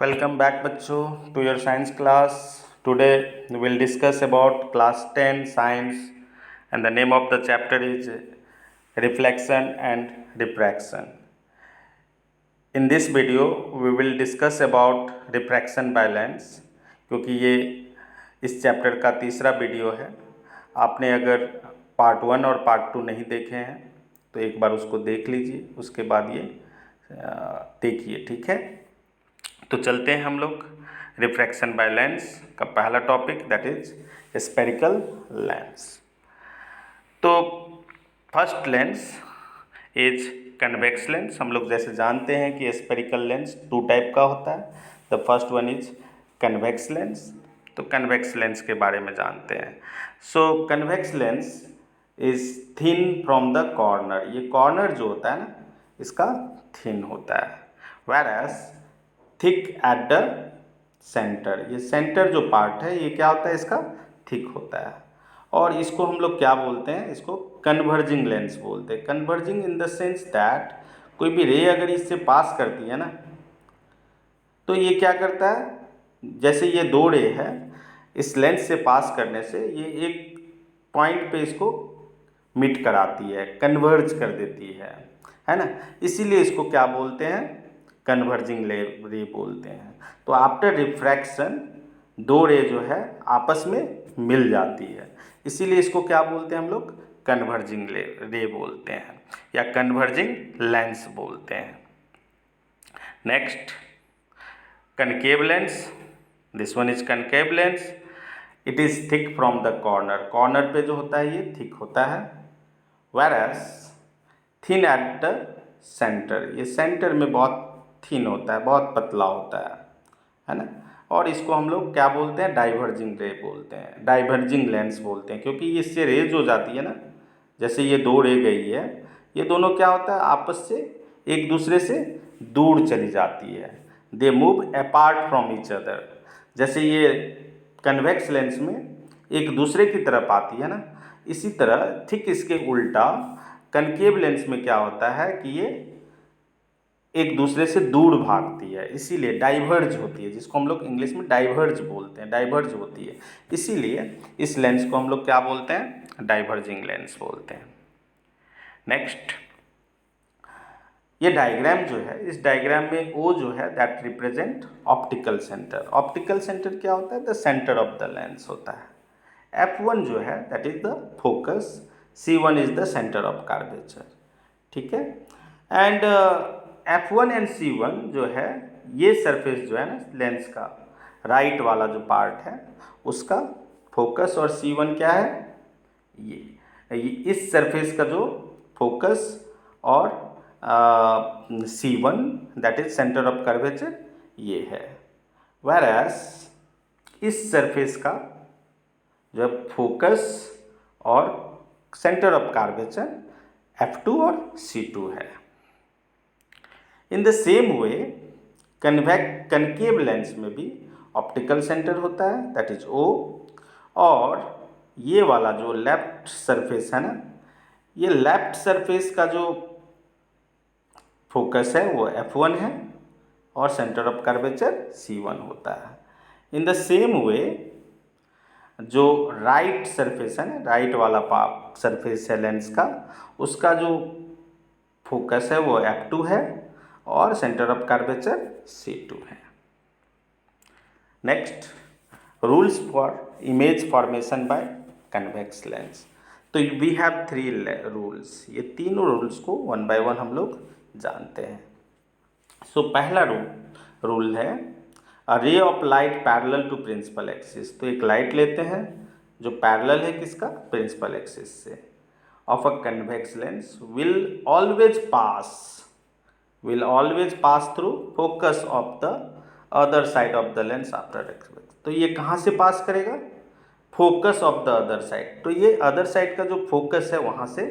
Welcome back बच्चों to your science class. Today we will discuss about class 10 science and the name of the chapter is reflection and diffraction. In this video we will discuss about refraction by lens क्योंकि ये इस chapter का तीसरा video है। आपने अगर part 1 और part 2 नहीं देखे हैं तो एक बार उसको देख लीजिए, उसके बाद ये देखिए, ठीक है। तो चलते हैं हम लोग रिफ्रैक्शन बाय लेंस का पहला topic that is spherical lens. तो first lens is convex lens. हम लोग जैसे जानते हैं कि स्पेरिकल लेंस 2 टाइप का होता है। The first one is convex lens. तो कन्वेक्स लेंस के बारे में जानते हैं। So convex lens is thin from the corner. ये कॉर्नर जो होता है ना, इसका थिन होता है। whereas thick at the centre, ये सेंटर जो पार्ट है ये क्या होता है, इसका थिक होता है। और इसको हम लोग क्या बोलते हैं, इसको कन्वर्जिंग लेंस बोलते हैं। Converging in the sense that कोई भी रे अगर इससे पास करती है ना, तो ये क्या करता है, जैसे ये 2 रे है, इस लेंस से पास करने से ये एक पॉइंट पे इसको मीट कराती है, कन्वर्ज कर देती है ना। इसीलिए इसको क्या बोलते हैं, कन्वर्जिंग रे बोलते हैं। तो आफ्टर रिफ्रैक्शन 2 रे जो है आपस में मिल जाती है, इसीलिए इसको क्या बोलते हैं हम लोग, कन्वर्जिंग रे बोलते हैं या कन्वर्जिंग लेंस बोलते हैं। Next concave lens. This one is concave lens. It is thick from the corner. Corner पे जो होता है ये थिक होता है। whereas thin eight the centre, ये सेंटर में बहुत थिन होता है, बहुत पतला होता है ना। और इसको हम लोग क्या बोलते हैं, डाइवर्जिंग रे बोलते हैं, डाइवर्जिंग लेंस बोलते हैं। क्योंकि इससे रे जो जाती है ना, जैसे ये 2 रे गई है, ये दोनों क्या होता है, आपस से एक दूसरे से दूर चली जाती है। They move apart from each other. जैसे ये कन्वेक्स लेंस में एक दूसरे की तरफ आती है ना, इसी तरह ठीक इसके उल्टा कनकेव लेंस में क्या होता है कि ये एक दूसरे से दूर भागती है, इसीलिए डाइवर्ज होती है, जिसको हम लोग इंग्लिश में डाइवर्ज बोलते हैं, डाइवर्ज होती है। इसीलिए इस लेंस को हम लोग क्या बोलते हैं, डाइवर्जिंग लेंस बोलते हैं। नेक्स्ट, ये डायग्राम जो है, इस डायग्राम में ओ जो है that represent optical centre. Optical centre क्या होता है, the centre of the lens होता है। F1 जो है that is the focus, C1 is the centre of curvature, ठीक है। एंड F1 एंड C1 जो है, ये सरफेस जो है ना लेंस का, राइट वाला जो पार्ट है उसका फोकस, और C1 क्या है, ये इस सरफेस का जो फोकस और C1 that is centre of curvature ये है। whereas इस सरफेस का जो फोकस और सेंटर ऑफ कर्वेचर F2 और C2 है। In the same way concave lens में भी ऑप्टिकल सेंटर होता है दैट इज O, और ये वाला जो लेफ्ट सरफेस है ना, ये लेफ्ट सरफेस का जो फोकस है वो F1 है और सेंटर ऑफ कर्वेचर C1 होता है। इन द सेम वे जो राइट सरफेस है ना, राइट वाला सरफेस है लेंस का, उसका जो फोकस है वो F2 है और सेंटर ऑफ कर्वेचर C2 है। Next, rules for image formation by convex lens. तो वी हैव 3 रूल्स। ये तीनों रूल्स को 1 by 1 हम लोग जानते हैं। सो पहला रूल है a ray of light parallel to principal axis. तो एक लाइट लेते हैं जो पैरेलल है किसका, प्रिंसिपल एक्सिस से, of a convex lens will always pass through focus of the other side of the lens after refraction. तो ये कहाँ से पास करेगा, focus of the other side. तो ये अदर साइड का जो फोकस है वहाँ से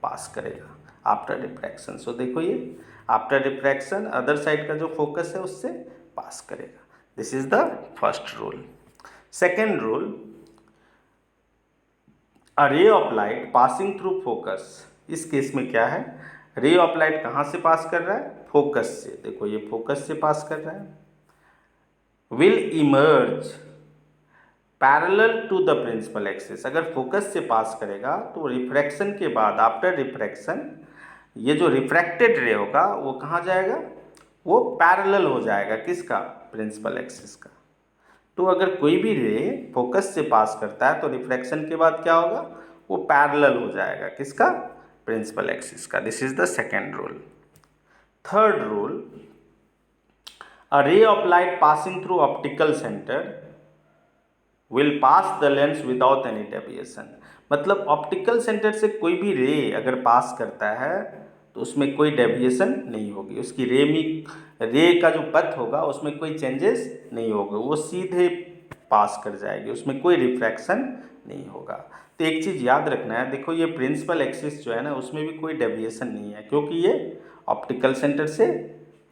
पास करेगा आफ्टर रिफ्रैक्शन। सो देखो, ये आफ्टर रिफ्रैक्शन अदर साइड का जो फोकस है उससे पास करेगा। This is the first rule. Second rule, a ray of light passing through focus. इस केस में क्या है, रे ऑफ लाइट कहाँ से पास कर रहा है, फोकस से। देखो ये फोकस से पास कर रहा है, will emerge parallel to the principal axis. अगर फोकस से पास करेगा तो रिफ्रैक्शन के बाद, आफ्टर रिफ्रैक्शन, ये जो रिफ्रैक्टेड रे होगा वो कहाँ जाएगा, वो पैरेलल हो जाएगा किसका, प्रिंसिपल एक्सिस का। तो अगर कोई भी रे फोकस से पास करता है तो रिफ्रैक्शन के बाद क्या होगा, वो पैरेलल हो जाएगा किसका, प्रिंसिपल एक्सिस का। This is the second rule. Third rule, a ray of light passing through optical centre will pass the lens without any deviation. मतलब ऑप्टिकल सेंटर से कोई भी रे अगर पास करता है तो उसमें कोई डेविएशन नहीं होगी, उसकी रे का जो पथ होगा उसमें कोई चेंजेस नहीं होगा, वो सीधे पास कर जाएगी, उसमें कोई रिफ्रैक्शन नहीं होगा। तो एक चीज़ याद रखना है, देखो ये प्रिंसिपल एक्सिस जो है ना उसमें भी कोई डेविएशन नहीं है, क्योंकि ये ऑप्टिकल सेंटर से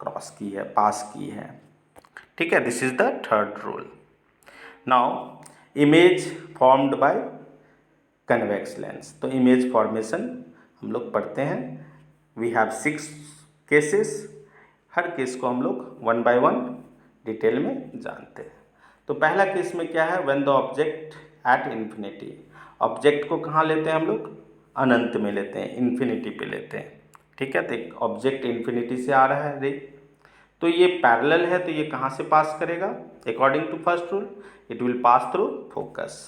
क्रॉस की है, पास की है। ठीक है, this is the third rule. Now image formed by convex lens. तो इमेज फॉर्मेशन हम लोग पढ़ते हैं। वी हैव 6 केसेस, हर केस को हम लोग 1 बाय 1 डिटेल में जानते हैं। तो पहला केस में क्या है, when the object at infinity. Object को कहाँ लेते हैं हम लोग, अनंत में लेते हैं, इन्फिनिटी पे लेते हैं। ठीक है, तो एक ऑब्जेक्ट इन्फिनिटी से आ रहा है रे, तो ये पैरेलल है, तो ये कहाँ से पास करेगा, according to first rule it will pass through focus.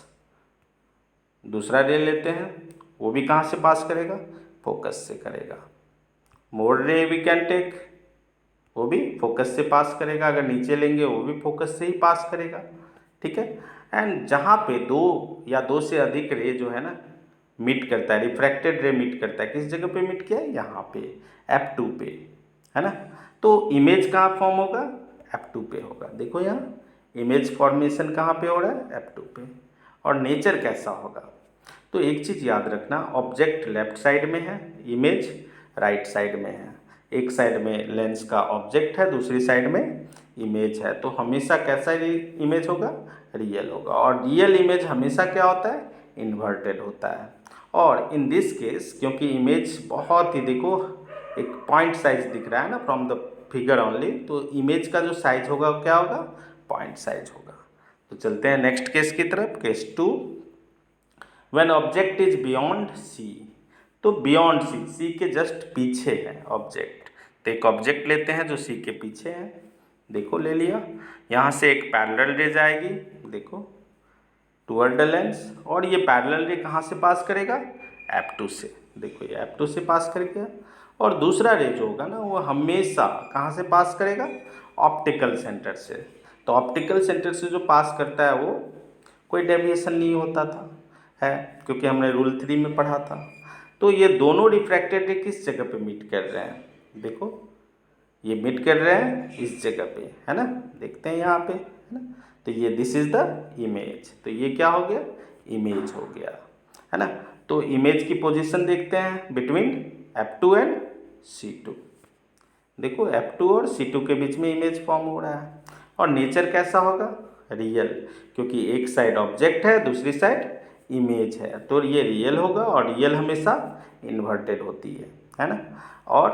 दूसरा रे लेते हैं, वो भी कहाँ से पास करेगा, फोकस से करेगा। मोर रे वी कैन टेक, वो भी फोकस से पास करेगा। अगर नीचे लेंगे वो भी फोकस से ही पास करेगा। ठीक है, एंड जहाँ पे दो या दो से अधिक रे जो है ना मीट करता है, रिफ्रैक्टेड रे मीट करता है, किस जगह पे मीट किया है, यहाँ पे F2 पे, है ना। तो इमेज कहाँ फॉर्म होगा, F2 पे होगा। देखो यहाँ इमेज फॉर्मेशन कहाँ पे हो रहा है, F2 पे। और नेचर कैसा होगा, तो एक चीज़ याद रखना, ऑब्जेक्ट लेफ्ट साइड में है, इमेज राइट साइड में है। एक साइड में लेंस का ऑब्जेक्ट है, दूसरी साइड में इमेज है, तो हमेशा कैसा इमेज होगा, रियल होगा। और रियल इमेज हमेशा क्या होता है, इन्वर्टेड होता है। और इन दिस केस क्योंकि इमेज बहुत ही, देखो एक पॉइंट साइज दिख रहा है ना फ्रॉम द फिगर ओनली, तो इमेज का जो साइज होगा वो क्या होगा, पॉइंट साइज होगा। तो चलते हैं नेक्स्ट केस की तरफ, case 2। When object is beyond C. तो बियॉन्ड सी, सी के जस्ट पीछे है ऑब्जेक्ट। तो एक ऑब्जेक्ट लेते हैं जो सी के पीछे है, देखो ले लिया। यहाँ से एक पैरेलल रे जाएगी, देखो टुवर्ड द लेंस, और ये पैरेलल रे कहाँ से पास करेगा, F2 से। देखो ये F2 से पास कर गया। और दूसरा रे जो होगा ना वो हमेशा कहाँ से पास करेगा, ऑप्टिकल सेंटर से। तो ऑप्टिकल सेंटर से जो पास करता है वो कोई डेविएशन नहीं होता था, है, क्योंकि हमने रूल 3 में पढ़ा था। तो ये दोनों रिफ्रैक्टेड रे किस जगह पे मीट कर रहे हैं, देखो ये मीट कर रहे हैं इस जगह पे, है ना, देखते हैं यहाँ पे, है ना। तो ये दिस इज द इमेज, तो ये क्या हो गया, इमेज हो गया, है ना। तो इमेज की पोजीशन देखते हैं बिटवीन F2 एंड C2। देखो F2 और C2 के बीच में इमेज फॉर्म हो रहा है। और नेचर कैसा होगा, रियल, क्योंकि एक साइड ऑब्जेक्ट है, दूसरी साइड इमेज है, तो ये रियल होगा। और रियल हमेशा इन्वर्टेड होती है ना। और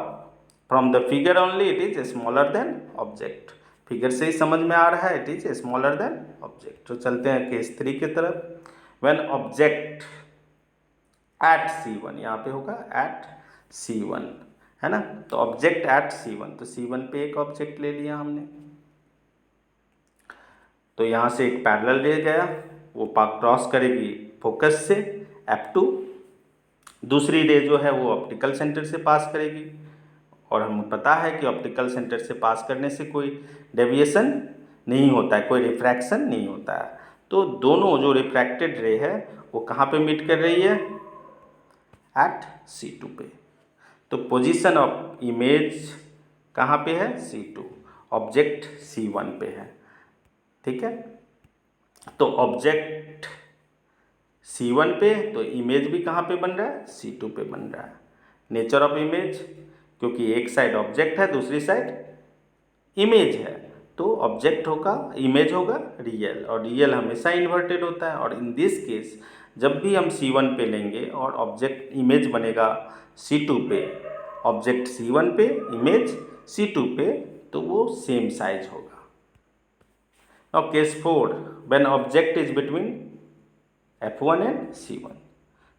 from the figure only it is smaller than object. Figure से ही समझ में आ रहा है, it is smaller than object. तो चलते हैं केस 3 की तरफ। व्हेन ऑब्जेक्ट एट C1, यहाँ पे होगा एट C1, है ना। तो ऑब्जेक्ट एट C1, तो C1 पे एक ऑब्जेक्ट ले लिया हमने। तो यहाँ से एक पैरेलल रे गया, वो क्रॉस करेगी फोकस से F2। दूसरी रे जो है वो ऑप्टिकल सेंटर से पास करेगी, और हमें पता है कि ऑप्टिकल सेंटर से पास करने से कोई डेविएशन नहीं होता है, कोई रिफ्रैक्शन नहीं होता है। तो दोनों जो रिफ्रैक्टेड रे है वो कहाँ पे मीट कर रही है, एट C2 पे। तो पोजीशन ऑफ इमेज कहाँ पे है, C2, ऑब्जेक्ट C1 पे है। ठीक है, तो ऑब्जेक्ट C1 पे, तो इमेज भी कहाँ पे बन रहा है, C2 पे बन रहा है। नेचर ऑफ इमेज, क्योंकि एक साइड ऑब्जेक्ट है, दूसरी साइड इमेज है, तो ऑब्जेक्ट होगा, इमेज होगा रियल, और रियल हमेशा इन्वर्टेड होता है। और इन दिस केस जब भी हम C1 पे लेंगे और ऑब्जेक्ट इमेज बनेगा C2 पे, ऑब्जेक्ट C1 पे, इमेज C2 पे, तो वो सेम साइज होगा। Now case 4, when object is between F1 and C1।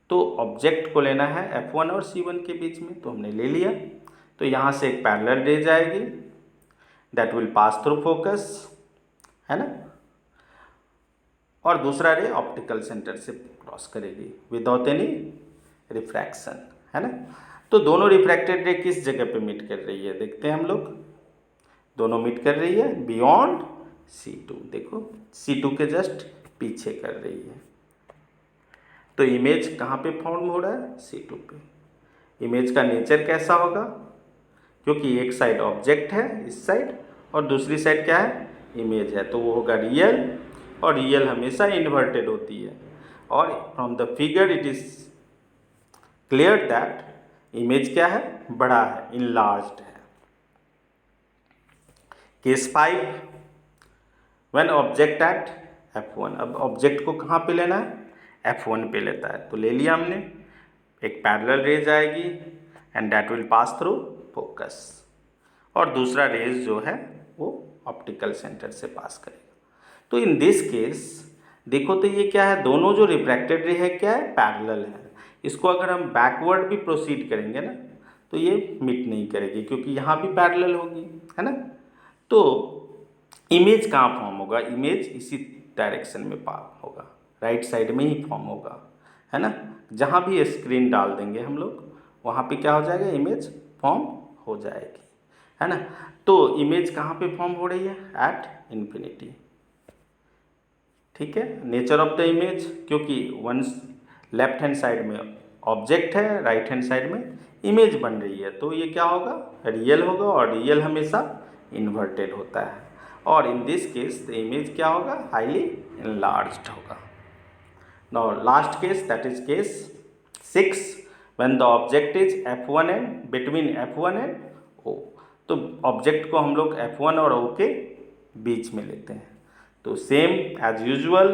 तो ऑब्जेक्ट को लेना है F1 और C1 के बीच में, तो हमने ले लिया। तो यहाँ से एक पैरेलल रे जाएगी, that will pass through focus, है ना, और दूसरा रे ऑप्टिकल सेंटर से क्रॉस करेगी विदाउट एनी रिफ्रैक्शन, है ना। तो दोनों रिफ्रैक्टेड रे किस जगह पे मीट कर रही है, देखते हैं हम लोग। दोनों मीट कर रही है बियॉन्ड C2, देखो C2 के जस्ट पीछे कर रही है। तो इमेज कहाँ पे फॉर्म हो रहा है, C2 पे। इमेज का नेचर कैसा होगा, क्योंकि एक साइड ऑब्जेक्ट है इस साइड और दूसरी साइड क्या है, इमेज है, तो वो होगा रियल, और रियल हमेशा इन्वर्टेड होती है। और from the figure it is clear that image क्या है, बड़ा है, इनलार्ज्ड है। Case 5, when object at F1। अब ऑब्जेक्ट को कहाँ पे लेना है, F1 पे लेता है, तो ले लिया हमने। एक पैरेलल रेज आएगी and that will pass through focus, और दूसरा रेज जो है वो ऑप्टिकल सेंटर से पास करेगा। तो इन दिस केस देखो तो ये क्या है, दोनों जो रिफ्रैक्टेड रे है क्या है, पैरेलल है। इसको अगर हम बैकवर्ड भी प्रोसीड करेंगे ना तो ये मीट नहीं करेगी, क्योंकि यहाँ भी पैरेलल होगी, है ना। तो इमेज कहाँ फॉर्म होगा, इमेज इसी डायरेक्शन में होगा, राइट साइड में ही फॉर्म होगा, है ना। जहाँ भी स्क्रीन डाल देंगे हम लोग वहाँ पे क्या हो जाएगा, इमेज फॉर्म हो जाएगी, है ना। तो इमेज कहाँ पे फॉर्म हो रही है, एट इन्फिनिटी, ठीक है। नेचर ऑफ द इमेज, क्योंकि वन लेफ्ट हैंड साइड में ऑब्जेक्ट है, राइट हैंड साइड में इमेज बन रही है, तो ये क्या होगा, रियल होगा, और रियल हमेशा इन्वर्टेड होता है। और in this case the image क्या होगा, हाईली इनलार्ज्ड होगा। Now last case, that is case 6, when the object is F1 and between F1 and O। तो ऑब्जेक्ट को हम लोग F1 और O के बीच में लेते हैं। तो सेम एज यूजुअल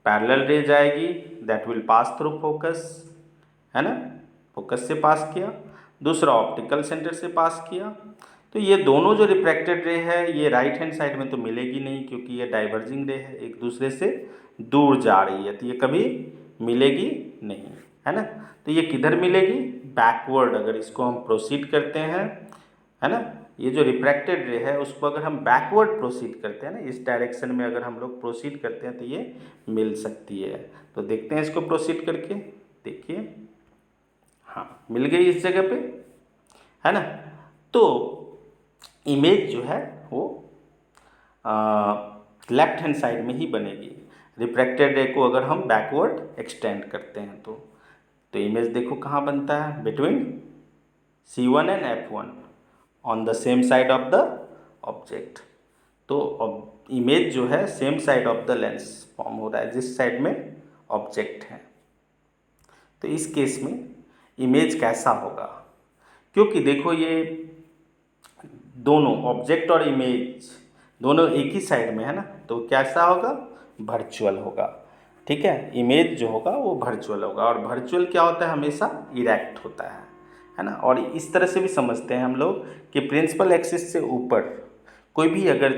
पैरेलल रे जाएगी, that will pass through focus, है ना, फोकस से पास किया, दूसरा ऑप्टिकल सेंटर से पास किया। तो ये दोनों जो रिफ्रैक्टेड रे है ये राइट हैंड साइड में तो मिलेगी नहीं, क्योंकि ये डाइवर्जिंग रे है, एक दूसरे से दूर जा रही है, तो ये कभी मिलेगी नहीं, है ना। तो ये किधर मिलेगी, बैकवर्ड, अगर इसको हम प्रोसीड करते हैं, है ना, ये जो रिफ्रैक्टेड रे है उसको अगर हम बैकवर्ड प्रोसीड करते हैं ना, इस डायरेक्शन में अगर हम लोग प्रोसीड करते हैं तो ये मिल सकती है। तो देखते हैं इसको प्रोसीड करके, देखिए, हाँ मिल गई इस जगह पे, है ना। तो इमेज जो है वो लेफ्ट हैंड साइड में ही बनेगी। रिफ्रैक्टेड रे को अगर हम बैकवर्ड एक्सटेंड करते हैं तो इमेज देखो कहाँ बनता है, between C1 and F1 on the same side of the object. तो इमेज जो है same side of the lens form हो रहा है, जिस साइड में ऑब्जेक्ट है। तो इस केस में इमेज कैसा होगा, क्योंकि देखो ये दोनों ऑब्जेक्ट और इमेज दोनों एक ही साइड में है ना, तो कैसा होगा, वर्चुअल होगा, ठीक है। इमेज जो होगा वो वर्चुअल होगा, और वर्चुअल क्या होता है, हमेशा इरेक्ट होता है ना। और इस तरह से भी समझते हैं हम लोग कि प्रिंसिपल एक्सिस से ऊपर कोई भी अगर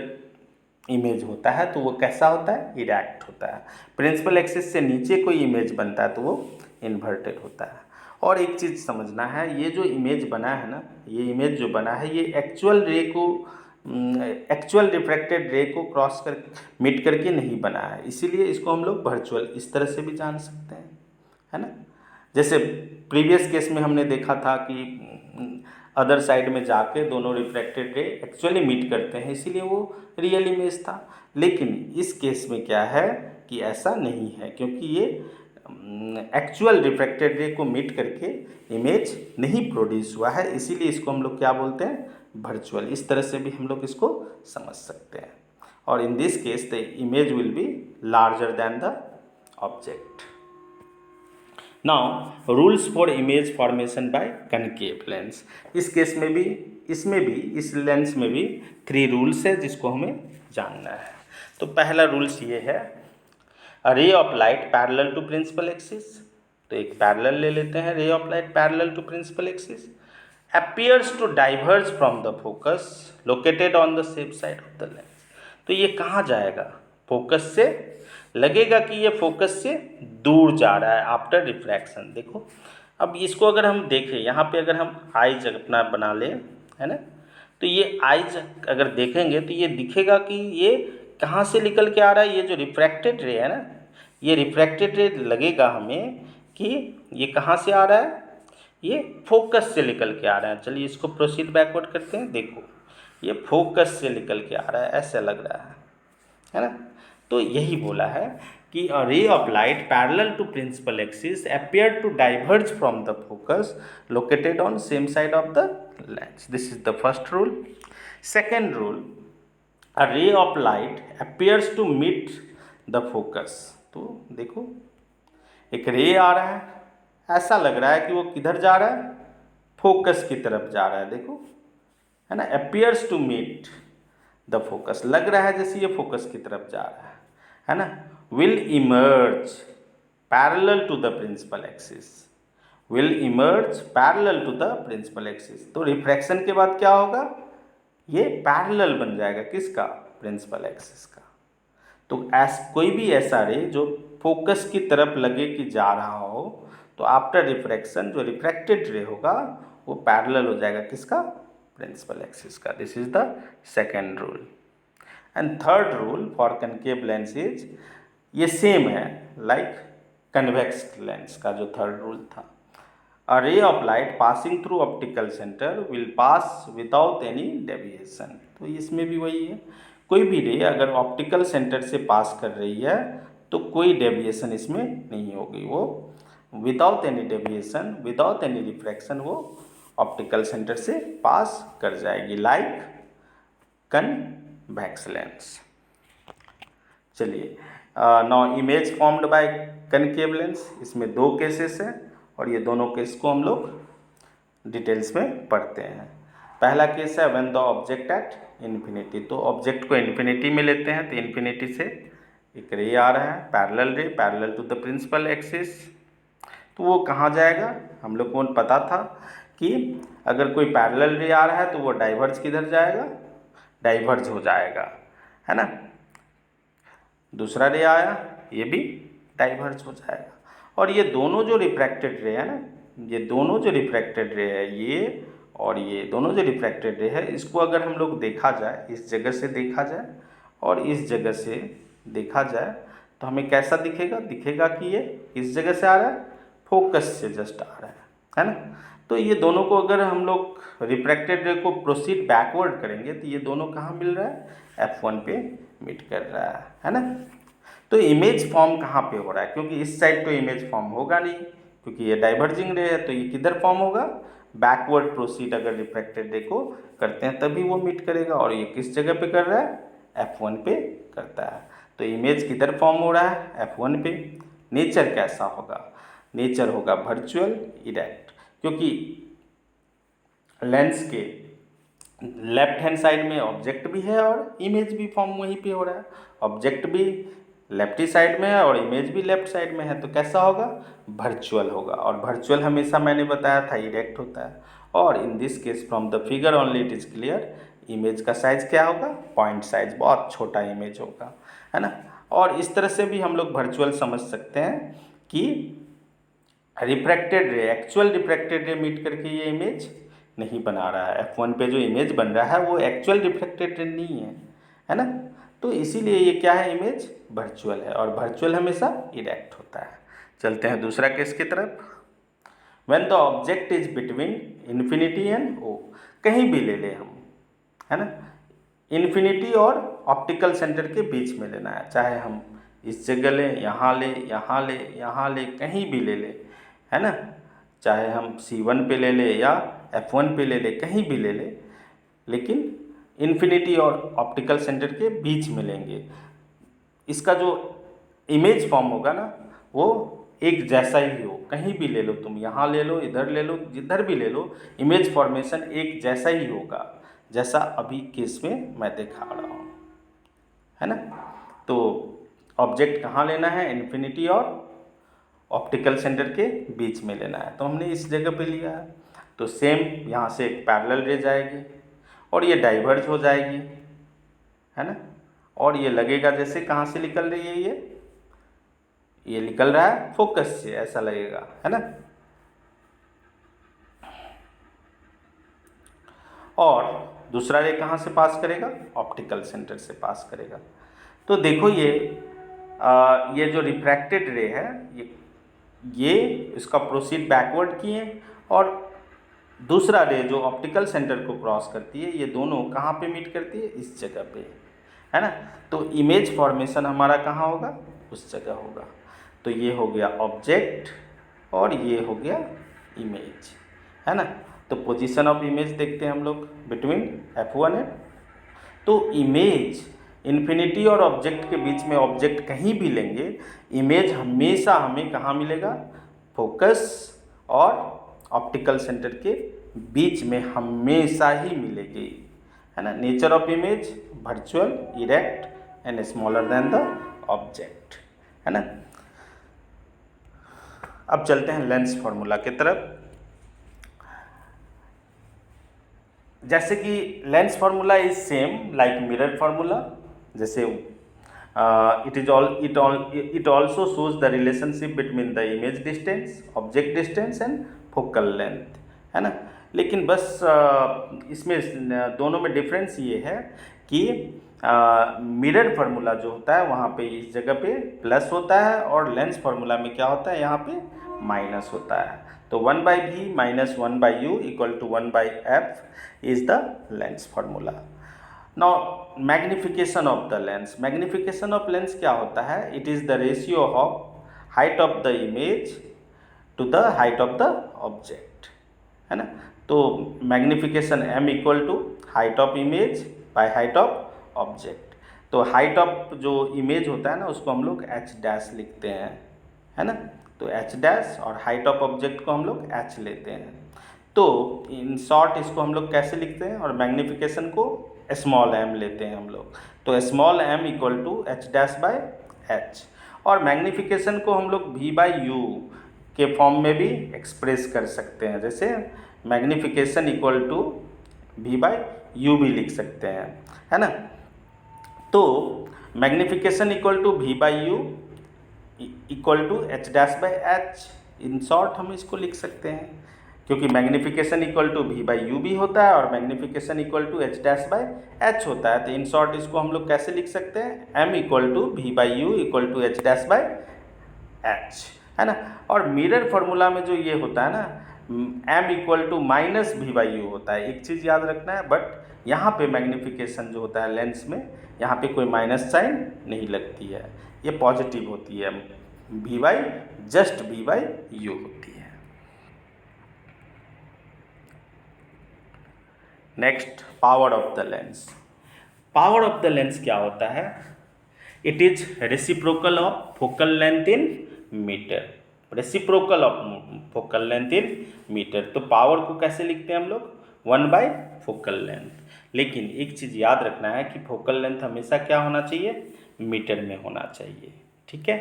इमेज होता है तो वो कैसा होता है, इरेक्ट होता है। प्रिंसिपल एक्सिस से नीचे कोई इमेज बनता है तो वो इन्वर्टेड होता है। और एक चीज़ समझना है, ये जो इमेज बना है ना, ये इमेज जो बना है ये एक्चुअल रिफ्रैक्टेड रे को क्रॉस कर मीट करके नहीं बना है, इसीलिए इसको हम लोग वर्चुअल इस तरह से भी जान सकते हैं, है ना। जैसे प्रीवियस केस में हमने देखा था कि अदर साइड में जाके दोनों रिफ्रैक्टेड रे एक्चुअली मीट करते हैं, इसीलिए वो रियल इमेज था। लेकिन इस केस में क्या है कि ऐसा नहीं है, क्योंकि ये एक्चुअल रिफ्रैक्टेड रे को मीट करके इमेज नहीं प्रोड्यूस हुआ है, इसीलिए इसको हम लोग क्या बोलते हैं, वर्चुअल। इस तरह से भी हम लोग इसको समझ सकते हैं। और in this case the image will be larger than the object. Now rules for image formation by concave lens. इस केस में भी, इसमें भी, इस लेंस में भी 3 रूल्स है जिसको हमें जानना है। तो पहला रूल्स ये है, a ray of light parallel to principal axis. तो एक पैरेलल ले लेते हैं, ray of light parallel to principal axis appears to diverge from the focus located on the same side of the lens। तो ये कहाँ जाएगा, फोकस से, लगेगा कि ये फोकस से दूर जा रहा है आफ्टर रिफ्रैक्शन। देखो अब इसको अगर हम देखें, यहाँ पे अगर हम आइज अपना बना लें, है ना, तो ये आइज अगर देखेंगे तो ये दिखेगा कि ये कहाँ से निकल के आ रहा है, ये जो रिफ्रैक्टेड रे है ना, ये रिफ्रैक्टेड रे लगेगा हमें कि ये कहाँ से आ रहा है, ये फोकस से निकल के आ रहा है। चलिए इसको प्रोसीड बैकवर्ड करते हैं। देखो ये फोकस से निकल के आ रहा है, ऐसा लग रहा है ना। तो यही बोला है कि a ray of light parallel to principal axis appeared to diverge from the focus located on same side of the lens. This is the first rule. Second rule, a ray of light appears to meet the focus. तो देखो एक रे आ रहा है, ऐसा लग रहा है कि वो किधर जा रहा है, फोकस की तरफ जा रहा है। देखो है ना, appears to meet the focus, लग रहा है जैसे ये फोकस की तरफ जा रहा है ना। Will emerge parallel to the principal axis, will emerge parallel to the principal axis. तो रिफ्रैक्शन के बाद क्या होगा, ये पैरेलल बन जाएगा किसका, प्रिंसिपल एक्सिस का। तो कोई भी ऐसा रे जो फोकस की तरफ लगे कि जा रहा हो, तो आफ्टर रिफ्रैक्शन जो रिफ्रैक्टेड रे होगा वो पैरेलल हो जाएगा किसका, प्रिंसिपल एक्सिस का। This is the second rule. And third rule for concave lens is, ये सेम है लाइक कन्वेक्स लेंस का जो थर्ड रूल था। A ray of light passing through optical centre will pass without any deviation. तो इसमें भी वही है, कोई भी रे अगर ऑप्टिकल सेंटर से पास कर रही है तो कोई डेविएशन इसमें नहीं होगी, वो without any deviation, without any refraction वो ऑप्टिकल सेंटर से पास कर जाएगी, लाइक कन्वेक्स लेंस। चलिए now image formed bye concave lens, इसमें दो केसेस हैं और ये दोनों केस को हम लोग डिटेल्स में पढ़ते हैं। पहला केस है when the object at infinity. तो ऑब्जेक्ट को इन्फिनिटी में लेते हैं, तो इन्फिनिटी से एक रे आ रहा है, parallel ray, parallel to the principal axis. तो वो कहाँ जाएगा, हम लोग को पता था कि अगर कोई पैरेलल रे आ रहा है तो वो डाइवर्ज किधर जाएगा, डाइवर्ज हो जाएगा, है ना। दूसरा रे आया, ये भी डाइवर्ज हो जाएगा। और ये दोनों जो रिफ्रैक्टेड रे है ना, ये दोनों जो रिफ्रैक्टेड रे है, ये और ये दोनों जो रिफ्रैक्टेड रे है, इसको अगर हम लोग देखा जाए, इस जगह से देखा जाए और इस जगह से देखा जाए, तो हमें कैसा दिखेगा, दिखेगा कि ये इस जगह से आ रहा है, फोकस से जस्ट आ रहा है ना। तो ये दोनों को अगर हम लोग रिफ्रैक्टेड रे को प्रोसीड बैकवर्ड करेंगे तो ये दोनों कहाँ मिल रहा है, F1 पे मीट कर रहा है ना। तो इमेज फॉर्म कहाँ पे हो रहा है, क्योंकि इस साइड तो इमेज फॉर्म होगा नहीं, क्योंकि ये डाइवर्जिंग रे है, तो ये किधर फॉर्म होगा, बैकवर्ड प्रोसीड अगर रिफ्रैक्टेड रे को करते हैं तभी वो मीट करेगा। और ये किस जगह पे कर रहा है, F1 पे करता है। तो इमेज किधर फॉर्म हो रहा है, F1 पे। नेचर कैसा होगा, नेचर होगा वर्चुअल इरेक्ट, क्योंकि लेंस के लेफ्ट हैंड साइड में ऑब्जेक्ट भी है और इमेज भी फॉर्म वहीं पे हो रहा है। ऑब्जेक्ट भी लेफ्टी साइड में है और इमेज भी लेफ्ट साइड में है, तो कैसा होगा, वर्चुअल होगा। और वर्चुअल हमेशा मैंने बताया था इरेक्ट होता है। और in this case from the figure only it is clear, image का साइज क्या होगा, पॉइंट साइज, बहुत छोटा इमेज होगा, है ना। और इस तरह से भी हम लोग वर्चुअल समझ सकते हैं कि रिफ्रैक्टेड रे, एक्चुअल रिफ्रैक्टेड रे मीट करके ये इमेज नहीं बना रहा है। F1 पे जो इमेज बन रहा है वो एक्चुअल रिफ्लेक्टेड रे नहीं है ना। तो इसीलिए ये क्या है, इमेज वर्चुअल है, और वर्चुअल हमेशा इरेक्ट होता है। चलते हैं दूसरा केस की तरफ। When the object is between infinity and O, कहीं भी ले ले हम, है ना, इन्फिनिटी और ऑप्टिकल सेंटर के बीच में लेना है, चाहे हम इस जगह लें, यहाँ ले, यहाँ ले, यहाँ ले, कहीं भी ले ले, है ना, चाहे हम C1 पे ले ले या F1 पे ले ले, कहीं भी ले ले, लेकिन इन्फिनिटी और ऑप्टिकल सेंटर के बीच में लेंगे। इसका जो इमेज फॉर्म होगा ना वो एक जैसा ही हो, कहीं भी ले लो तुम, यहाँ ले लो, इधर ले लो, जिधर भी ले लो, इमेज फॉर्मेशन एक जैसा ही होगा जैसा अभी केस में मैं दिखा रहा हूँ, है ना। तो ऑब्जेक्ट कहाँ लेना है, इन्फिनिटी और ऑप्टिकल सेंटर के बीच में लेना है, तो हमने इस जगह पे लिया है। तो सेम यहाँ से एक पैरेलल रे जाएगी और ये डाइवर्ज हो जाएगी, है ना, और ये लगेगा जैसे कहाँ से निकल रही है, ये निकल रहा है फोकस से, ऐसा लगेगा, है ना। और दूसरा रे कहाँ से पास करेगा, ऑप्टिकल सेंटर से पास करेगा। तो देखो ये जो रिफ्रैक्टेड रे है, ये इसका प्रोसीड बैकवर्ड किए, और दूसरा रे जो ऑप्टिकल सेंटर को क्रॉस करती है, ये दोनों कहाँ पे मीट करती है, इस जगह पे, है ना। तो इमेज फॉर्मेशन हमारा कहाँ होगा, उस जगह होगा। तो ये हो गया ऑब्जेक्ट और ये हो गया इमेज, है ना। तो पोजीशन ऑफ इमेज देखते हैं हम लोग बिटवीन F1 एंड, तो इमेज इन्फिनिटी और ऑब्जेक्ट के बीच में, ऑब्जेक्ट कहीं भी लेंगे, इमेज हमेशा हमें कहाँ मिलेगा, फोकस और ऑप्टिकल सेंटर के बीच में हमेशा ही मिलेगी, है ना। Nature of image virtual, erect and smaller than the object, है ना। अब चलते हैं लेंस फॉर्मूला की तरफ। जैसे कि lens formula is same like mirror formula, जैसे it also shows the relationship between the image distance, object distance and focal length, है ना। लेकिन बस इसमें दोनों में डिफरेंस ये है कि मिरर फार्मूला जो होता है वहाँ पे इस जगह पे प्लस होता है, और लेंस फार्मूला में क्या होता है, यहाँ पे माइनस होता है। तो 1/v minus 1/u equal to 1/f is the lens formula. Now magnification of the lens. Magnification of lens क्या होता है? It is the ratio of height of the image to the height of the object, है ना। तो magnification m equal to height of image by height of object. तो height of जो image होता है ना, उसको हम लोग h dash लिखते हैं, है ना। तो h डैश और हाइट ऑफ ऑब्जेक्ट को हम लोग h लेते हैं। तो इन शॉर्ट इसको हम लोग कैसे लिखते हैं, और मैग्निफिकेशन को स्मॉल m लेते हैं हम लोग। तो small m equal to h dash by h, और मैग्निफिकेशन को हम लोग v/u के फॉर्म में भी एक्सप्रेस कर सकते हैं, जैसे मैग्निफिकेशन इक्वल टू v/u भी लिख सकते हैं, है ना। तो magnification equal to v/u equal to h dash by h, in short हम इसको लिख सकते हैं, क्योंकि मैग्निफिकेशन इक्वल टू v/u भी होता है और magnification equal to h dash by h होता है। तो इन शॉर्ट इसको हम लोग कैसे लिख सकते हैं, m equal to v/u equal to h dash by h, है ना। और मिरर फार्मूला में जो ये होता है ना, m equal to minus v/u होता है। एक चीज़ याद रखना है, बट यहाँ पे मैग्निफिकेशन जो होता है लेंस में, यहाँ पे कोई माइनस साइन नहीं लगती है, ये पॉजिटिव होती है, v/, जस्ट v/u होती है। Next, power of the lens. Power of the lens क्या होता है, it is reciprocal of focal length in metre, reciprocal of focal length in metre. तो पावर को कैसे लिखते हैं हम लोग, 1/, फोकल लेंथ। लेकिन एक चीज़ याद रखना है कि फोकल लेंथ हमेशा क्या होना चाहिए, मीटर में होना चाहिए, ठीक है।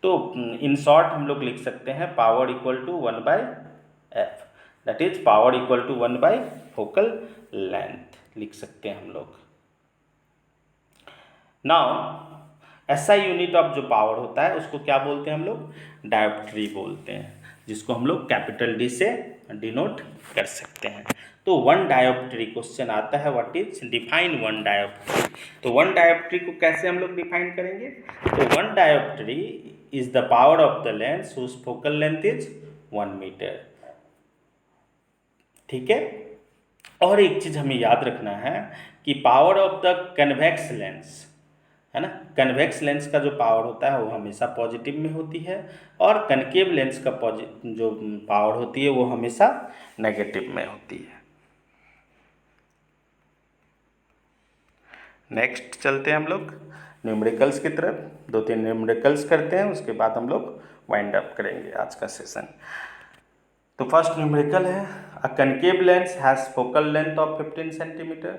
तो इन शॉर्ट हम लोग लिख सकते हैं power equal to 1/f, that is power equal to 1/, focal length लिख सकते हैं हम लोग। नाउ SI यूनिट ऑफ जो पावर होता है उसको क्या बोलते हैं हम लोग, डायोप्ट्री बोलते हैं, जिसको हम लोग कैपिटल D से डिनोट कर सकते हैं। तो 1 डायोप्ट्री क्वेश्चन आता है, व्हाट इज डिफाइन 1 डायोप्ट्री। तो 1 डायोप्ट्री को कैसे हम लोग डिफाइन करेंगे, तो 1 dioptre is the power of the lens whose focal length is 1 metre, ठीक है। और एक चीज हमें याद रखना है कि power of the convex lens, है ना, कन्वेक्स लेंस का जो पावर होता है वो हमेशा पॉजिटिव में होती है, और कनकेव लेंस का जो पावर होती है वो हमेशा नेगेटिव में होती है। नेक्स्ट चलते हैं हम लोग न्यूमेरिकल्स की तरफ, 2-3 न्यूमेरिकल्स करते हैं, उसके बाद हम लोग वाइंड अप करेंगे आज का सेशन। तो फर्स्ट न्यूमेरिकल है, a concave lens has focal length of 15 centimetre.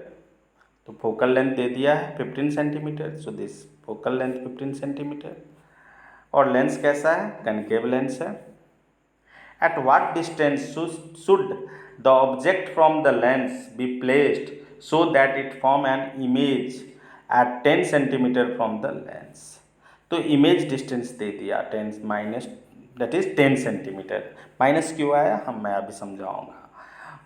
तो फोकल लेंथ दे दिया है 15 centimetre, so this focal length 15 centimetre, और लेंस कैसा है, कनकेव लेंस है। At what distance should the object from the lens be placed so that it form an image at 10 centimetre from the lens. तो image distance दे दिया 10 minus that is 10 centimetre. Minus क्यों आया मैं अभी समझाऊंगा।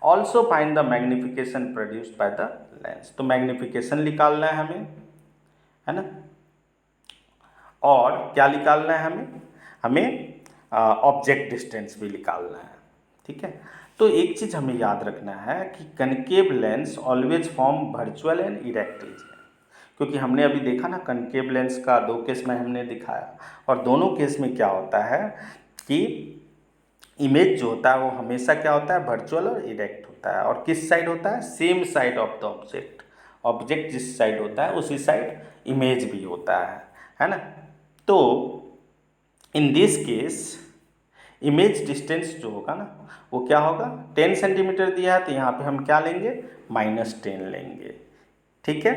Also find the magnification produced by the lens. तो magnification निकालना है हमें, है ना, और क्या निकालना है हमें ऑब्जेक्ट डिस्टेंस भी निकालना है। ठीक है, तो एक चीज़ हमें याद रखना है कि concave lens always form virtual and erect as है, क्योंकि हमने अभी देखा ना कनकेव लेंस का 2 केस में हमने दिखाया, और दोनों केस में क्या होता है कि इमेज जो होता है वो हमेशा क्या होता है वर्चुअल और इरेक्ट होता है। और किस साइड होता है, same side of the object. Object जिस साइड होता है उसी साइड इमेज भी होता है ना। तो in this case image distance जो होगा ना वो क्या होगा, 10 सेंटीमीटर दिया है तो यहाँ पे हम क्या लेंगे -10 लेंगे। ठीक है,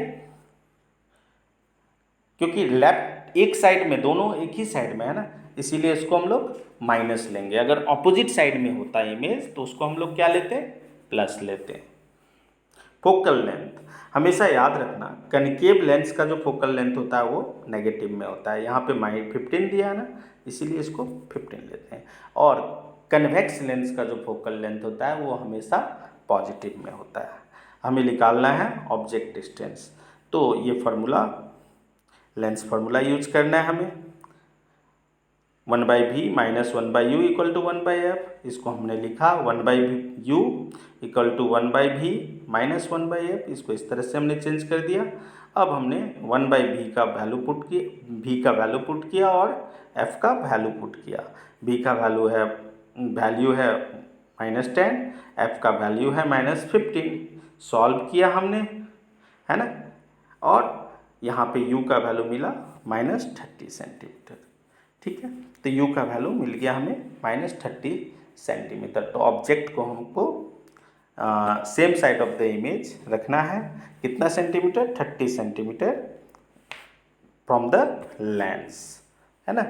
क्योंकि लेफ्ट एक साइड में, दोनों एक ही साइड में है ना, इसीलिए इसको हम लोग माइनस लेंगे। अगर ऑपोजिट साइड में होता है इमेज तो उसको हम लोग क्या लेते हैं, प्लस लेते हैं। फोकल लेंथ हमेशा याद रखना, कनकेव लेंस का जो फोकल लेंथ होता है वो नेगेटिव में होता है। यहाँ पे -15 दिया है ना, इसीलिए इसको 15 लेते हैं। और कन्वेक्स लेंस का जो फोकल लेंथ होता है वो हमेशा पॉजिटिव में होता है। हमें निकालना है ऑब्जेक्ट डिस्टेंस। तो ये फार्मूला, लेंस फार्मूला यूज करना है हमें, 1/v minus 1/u equal to 1/f। इसको हमने लिखा 1/u equal to 1/v minus 1/f। इसको इस तरह से हमने चेंज कर दिया। अब हमने 1/v का वैल्यू पुट किया, v का वैल्यू पुट किया और f का वैल्यू पुट किया। v का वैल्यू है -10, f का वैल्यू है -15। सॉल्व किया हमने, है ना, और यहाँ पे u का वैल्यू मिला -30 सेंटीमीटर। ठीक है, तो u का वैल्यू मिल गया हमें -30 सेंटीमीटर। तो ऑब्जेक्ट को हमको same side of the image रखना है, कितना centimetre, 30 centimetre from the lens, है ना।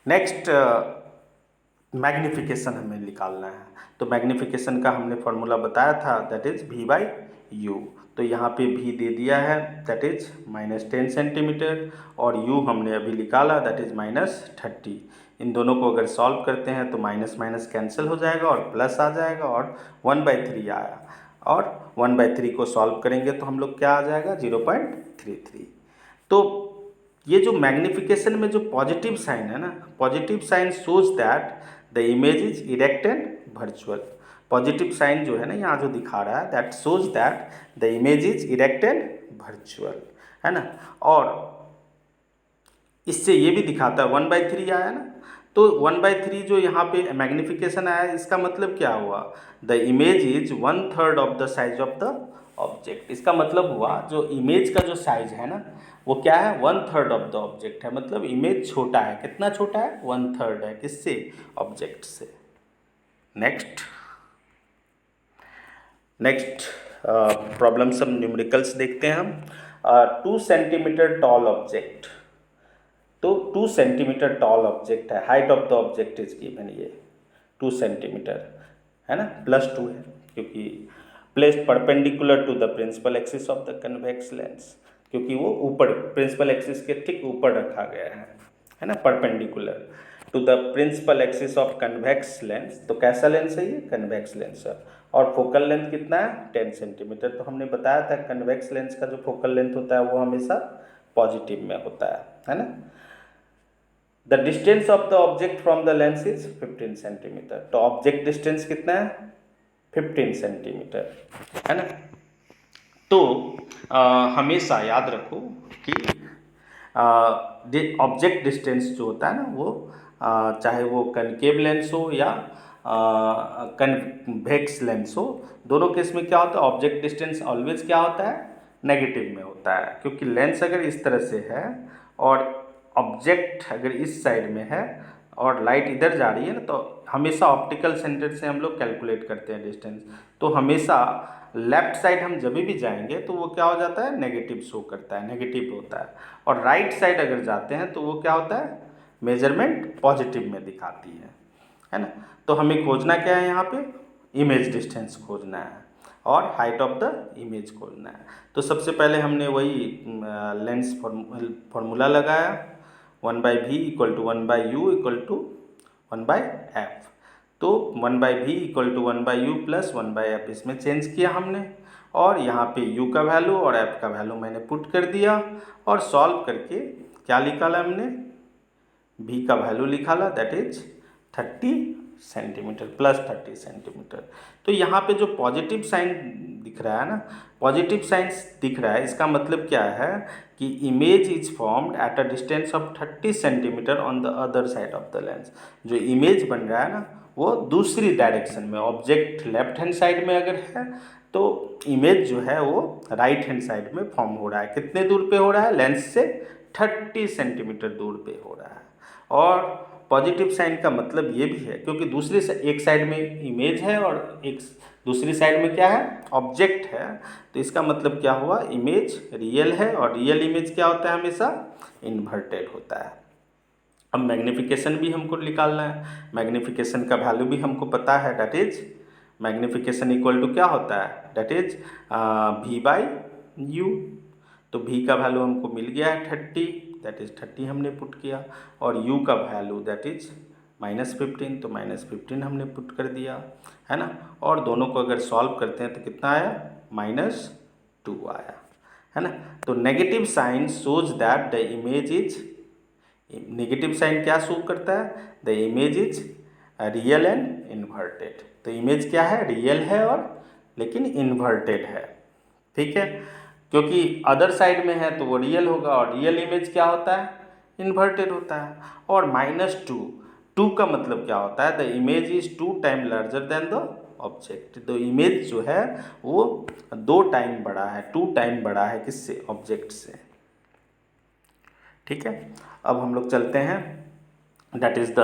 नेक्स्ट मैग्निफिकेशन हमें निकालना है। तो मैग्निफिकेशन का हमने फॉर्मूला बताया था, दैट इज v/u। तो यहाँ पे v दे दिया है दैट इज -10 सेंटीमीटर, और u हमने अभी निकाला दैट इज -30। इन दोनों को अगर सॉल्व करते हैं तो माइनस माइनस कैंसिल हो जाएगा और प्लस आ जाएगा, और 1/3 आया, और 1/3 को सॉल्व करेंगे तो हम लोग क्या आ जाएगा 0.33। तो ये जो मैग्निफिकेशन में जो पॉजिटिव साइन है ना, positive sign shows that the image is erect and virtual. Positive sign जो है ना यहाँ जो दिखा रहा है that shows that the image is erect and virtual, है ना। और इससे ये भी दिखाता है 1/3 आया ना, तो 1/3 जो यहाँ पे मैग्निफिकेशन आया इसका मतलब क्या हुआ, the image is 1/3 of the size of the object. इसका मतलब हुआ जो इमेज का जो साइज है ना वो क्या है 1/3 ऑफ द ऑब्जेक्ट है, मतलब इमेज छोटा है। कितना छोटा है, 1/3 है, किससे, ऑब्जेक्ट से। नेक्स्ट प्रॉब्लम सब न्यूमेरिकल्स देखते हैं हम। 2 सेंटीमीटर टॉल ऑब्जेक्ट, तो 2 सेंटीमीटर टॉल ऑब्जेक्ट है, height of the object is given, ये 2 सेंटीमीटर है ना, +2 है क्योंकि placed perpendicular to the principal axis of the convex lens, क्योंकि वो ऊपर प्रिंसिपल एक्सिस के ठीक ऊपर रखा गया है ना, perpendicular to the principal axis of convex lens. तो कैसा लेंस है ये, कन्वेक्स लेंस है। और फोकल लेंथ कितना है 10 सेंटीमीटर। तो हमने बताया था कन्वेक्स लेंस का जो फोकल लेंथ होता है वो हमेशा पॉजिटिव में होता है ना। The distance of the object from the lens is 15 centimetre. तो ऑब्जेक्ट डिस्टेंस कितना है 15 सेंटीमीटर, है ना। तो हमेशा याद रखो कि ऑब्जेक्ट डिस्टेंस जो होता है ना वो चाहे वो कनकेव लेंस हो या कन्वेक्स लेंस हो, दोनों केस में क्या होता है ऑब्जेक्ट डिस्टेंस ऑलवेज क्या होता है नेगेटिव में होता है, क्योंकि लेंस अगर इस तरह से है और ऑब्जेक्ट अगर इस साइड में है और लाइट इधर जा रही है ना, तो हमेशा ऑप्टिकल सेंटर से हम लोग कैलकुलेट करते हैं डिस्टेंस। तो हमेशा लेफ्ट साइड हम जब भी जाएंगे तो वो क्या हो जाता है नेगेटिव शो करता है, नेगेटिव होता है। और राइट साइड अगर जाते हैं तो वो क्या होता है मेजरमेंट पॉजिटिव में दिखाती है ना। तो हमें खोजना क्या है यहाँ पे इमेज डिस्टेंस खोजना है। और हाइट ऑफ द इमेज खोजना है। तो सबसे पहले हमने वही लेंस फॉर्मूला लगाया, 1/v equal to 1/u equal to 1/f। तो 1/v equal to 1/u plus 1/f इसमें चेंज किया हमने, और यहाँ पे u का वैल्यू और f का वैल्यू मैंने पुट कर दिया, और सॉल्व करके क्या निकाला हमने, v का वैल्यू निकाला, that is 30 centimetre plus 30 centimetre. तो यहाँ पे जो पॉजिटिव साइन दिख रहा है ना, पॉजिटिव साइंस दिख रहा है, इसका मतलब क्या है कि image is formed at a distance of 30 centimetre on the other side of the lens. जो इमेज बन रहा है ना वो दूसरी डायरेक्शन में, ऑब्जेक्ट लेफ्ट हैंड साइड में अगर है तो इमेज जो है वो राइट हैंड साइड में फॉर्म हो रहा है। कितने दूर पे हो रहा है, लेंस से 30 सेंटीमीटर दूर पे हो रहा है। और पॉजिटिव साइन का मतलब ये भी है क्योंकि दूसरी एक साइड में इमेज है और एक दूसरी साइड में क्या है, ऑब्जेक्ट है, तो इसका मतलब क्या हुआ, इमेज रियल है, और रियल इमेज क्या होता है, हमेशा इन्वर्टेड होता है। अब मैग्नीफिकेशन भी हमको निकालना है, मैग्नीफिकेशन का वैल्यू भी हमको पता है, that is magnification equal to क्या होता है, दैट इज v/u। तो v का वैल्यू हमको मिल गया है 30, दैट इज 30 हमने पुट किया, और u का वैल्यू दैट इज -15, तो -15 हमने पुट कर दिया, है ना। और दोनों को अगर सॉल्व करते हैं तो कितना आया, -2 आया, है ना। तो negative sign shows that the image is, negative sign क्या शो करता है, the image is real and inverted. तो इमेज क्या है, रियल है और लेकिन इन्वर्टेड है, ठीक है, क्योंकि अदर साइड में है तो वो रियल होगा, और रियल इमेज क्या होता है, इन्वर्टेड होता है। और -2 का मतलब क्या होता है, the image is 2 time larger than the object. तो इमेज जो है वो 2 टाइम बड़ा है, 2 टाइम बड़ा है किससे, ऑब्जेक्ट से, ठीक है। अब हम लोग चलते हैं, that is the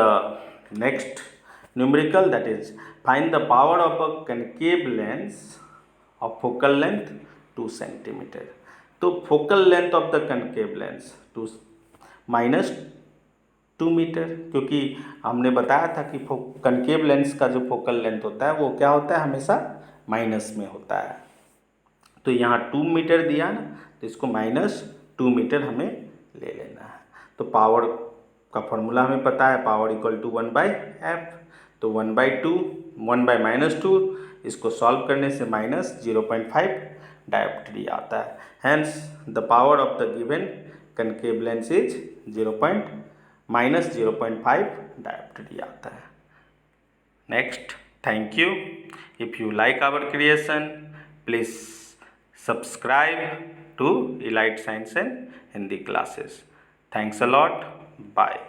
next numerical, that is find the power of a concave lens of focal length 2 centimetre. तो focal length of the concave lens -2 metre, क्योंकि हमने बताया था कि कनकेव लेंस का जो फोकल लेंथ होता है वो क्या होता है, हमेशा माइनस में होता है। तो यहाँ 2 मीटर दिया ना, तो इसको -2 मीटर हमें ले लेना है। तो पावर का फॉर्मूला हमें पता है, पावर इक्वल टू 1/f। तो 1/2, 1/-2, इसको सॉल्व करने से -0.5 डायोप्ट्री आता है। Hence the power of the given concave lens is -0.5 dioptre आता है। Next, thank you. If you like our creation, please subscribe to Elite Science and Hindi classes. Thanks a lot. Bye.